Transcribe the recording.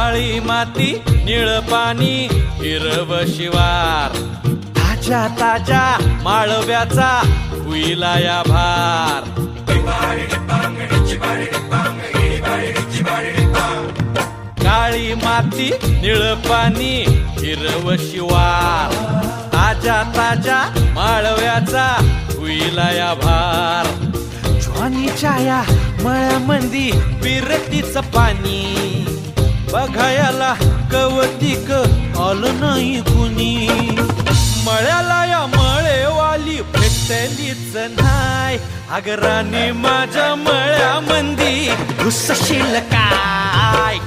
काळी माती निळ पाणी हिरव शिवार ताज्या ताज्या माळव्याचा हुईला या भार काळी माती निळ पाणी हिरव शिवार ताज्या ताज्या माळव्याचा हुईला या भार ज्वानीच्या या मळ्यामंदी विरतीचं पाणी बघायला कवतिक आलं नाही कुणी मळ्याला या मळेवाली भेटलीच नाय अगराने माझ्या मळ्यामंदी घुसशील काय